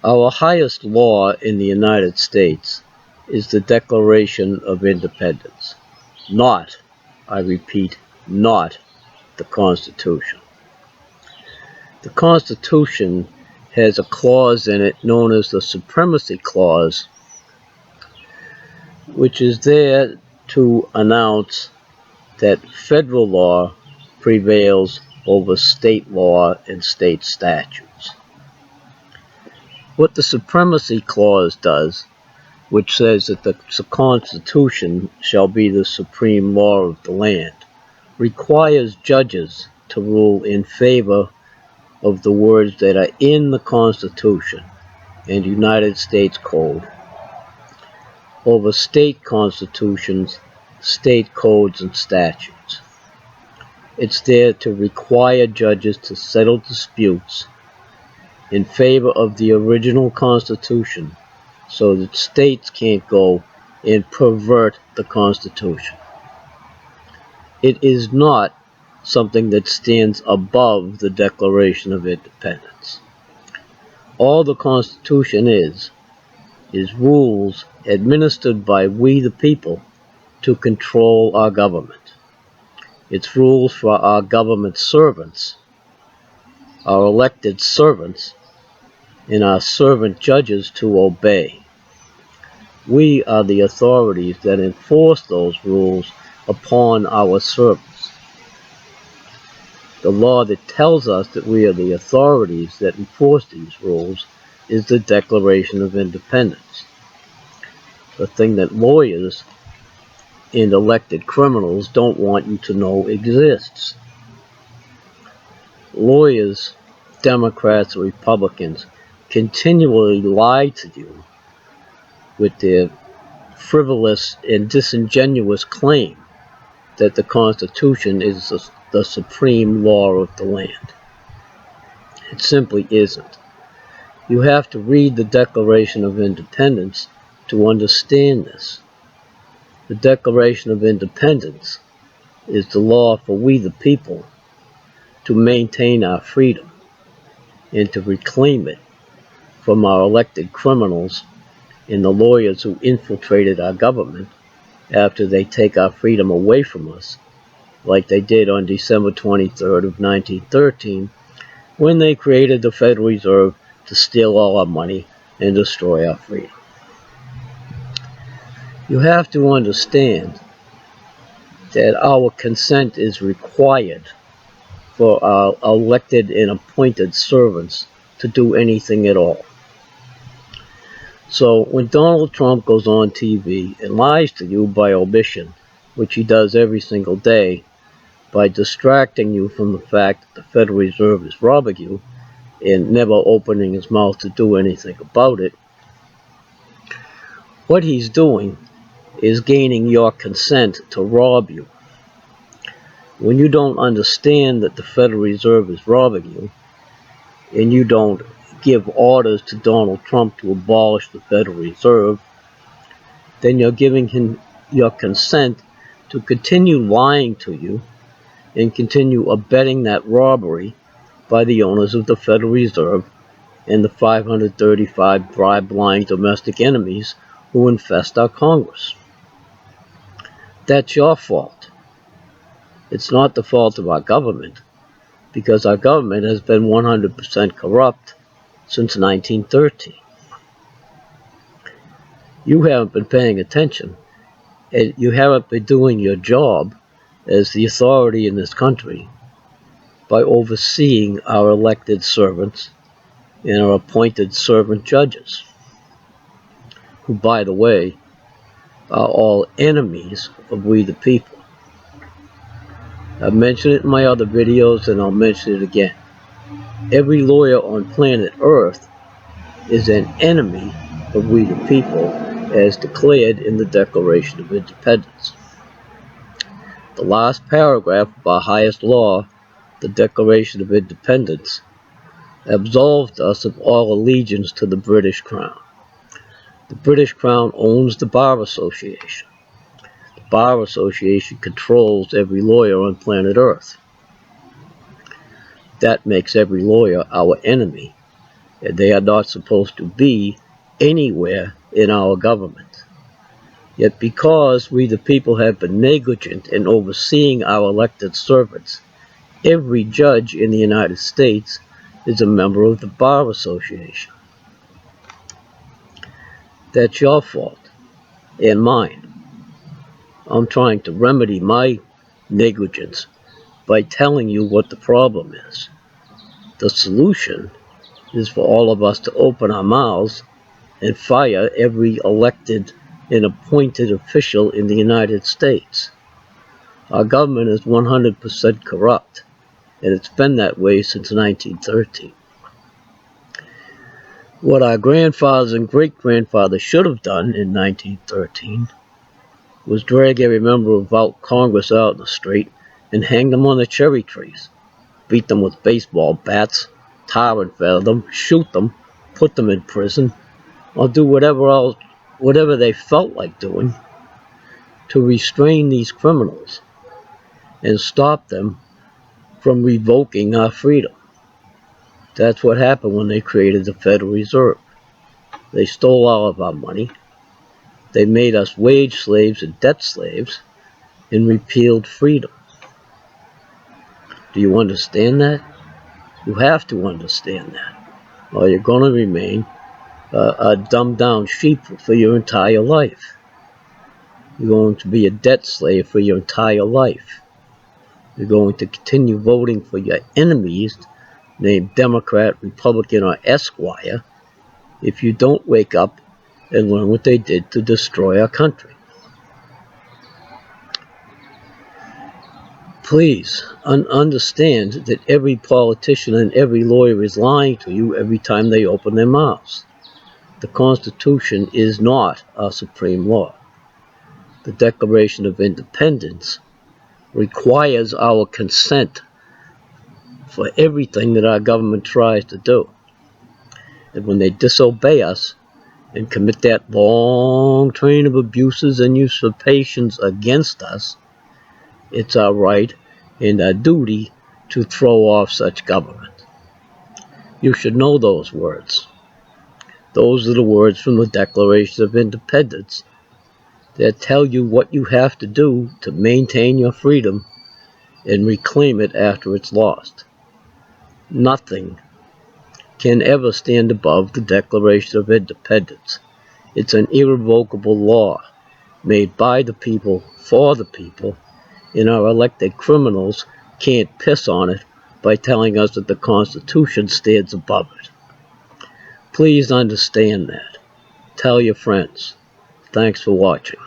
Our highest law in the United States is the Declaration of Independence, not, I repeat, not the Constitution. The Constitution has a clause in it known as the Supremacy Clause, which is there to announce that federal law prevails over state law and state statutes. What the Supremacy Clause does, which says that the Constitution shall be the supreme law of the land, requires judges to rule in favor of the words that are in the Constitution and United States Code over state constitutions, state codes, and statutes. It's there to require judges to settle disputes in favor of the original Constitution so that states can't go and pervert the Constitution. It is not something that stands above the Declaration of Independence. All the Constitution is rules administered by we the people to control our government. It's rules for our government servants, our elected servants, and our servant judges to obey. We are the authorities that enforce those rules upon our servants. The law that tells us that we are the authorities that enforce these rules is the Declaration of Independence, the thing that lawyers and elected criminals don't want you to know exists. Lawyers, Democrats, Republicans, continually lie to you with their frivolous and disingenuous claim that the Constitution is the supreme law of the land. It simply isn't. You have to read the Declaration of Independence to understand this. The Declaration of Independence is the law for we the people to maintain our freedom and to reclaim it from our elected criminals and the lawyers who infiltrated our government after they take our freedom away from us, like they did on December 23rd of 1913 when they created the Federal Reserve to steal all our money and destroy our freedom. You have to understand that our consent is required for our elected and appointed servants to do anything at all. So when Donald Trump goes on TV and lies to you by omission, which he does every single day, by distracting you from the fact that the Federal Reserve is robbing you and never opening his mouth to do anything about it, what he's doing is gaining your consent to rob you. When you don't understand that the Federal Reserve is robbing you, and you don't give orders to Donald Trump to abolish the Federal Reserve, then you're giving him your consent to continue lying to you and continue abetting that robbery by the owners of the Federal Reserve and the 535 bribe-lying domestic enemies who infest our Congress. That's your fault. It's not the fault of our government, because our government has been 100% corrupt since 1913. You haven't been paying attention, and you haven't been doing your job as the authority in this country by overseeing our elected servants and our appointed servant judges, who, by the way, are all enemies of we the people. I've mentioned it in my other videos, and I'll mention it again. Every lawyer on planet Earth is an enemy of we the people, as declared in the Declaration of Independence. The last paragraph of our highest law, the Declaration of Independence, absolved us of all allegiance to the British Crown. The British Crown owns the Bar Association. The Bar Association controls every lawyer on planet Earth. That makes every lawyer our enemy, and they are not supposed to be anywhere in our government. Yet because we the people have been negligent in overseeing our elected servants, every judge in the United States is a member of the Bar Association. That's your fault and mine. I'm trying to remedy my negligence by telling you what the problem is. The solution is for all of us to open our mouths and fire every elected and appointed official in the United States. Our government is 100% corrupt, and it's been that way since 1913. What our grandfathers and great-grandfathers should have done in 1913 was drag every member of Congress out in the street and hang them on the cherry trees, beat them with baseball bats, tar and feather them, shoot them, put them in prison, or do whatever they felt like doing to restrain these criminals and stop them from revoking our freedom. That's what happened when they created the Federal Reserve. They stole all of our money. They made us wage slaves and debt slaves and repealed freedom. Do you understand that? You have to understand that, or you're going to remain a dumbed-down sheep for your entire life. You're going to be a debt slave for your entire life. You're going to continue voting for your enemies, named Democrat, Republican, or Esquire, if you don't wake up and learn what they did to destroy our country. Please understand that every politician and every lawyer is lying to you every time they open their mouths. The Constitution is not our supreme law. The Declaration of Independence requires our consent for everything that our government tries to do. And when they disobey us and commit that long train of abuses and usurpations against us, it's our right and our duty to throw off such government. You should know those words. Those are the words from the Declaration of Independence that tell you what you have to do to maintain your freedom and reclaim it after it's lost. Nothing can ever stand above the Declaration of Independence. It's an irrevocable law made by the people, for the people, and our elected criminals can't piss on it by telling us that the Constitution stands above it. Please understand that. Tell your friends. Thanks for watching.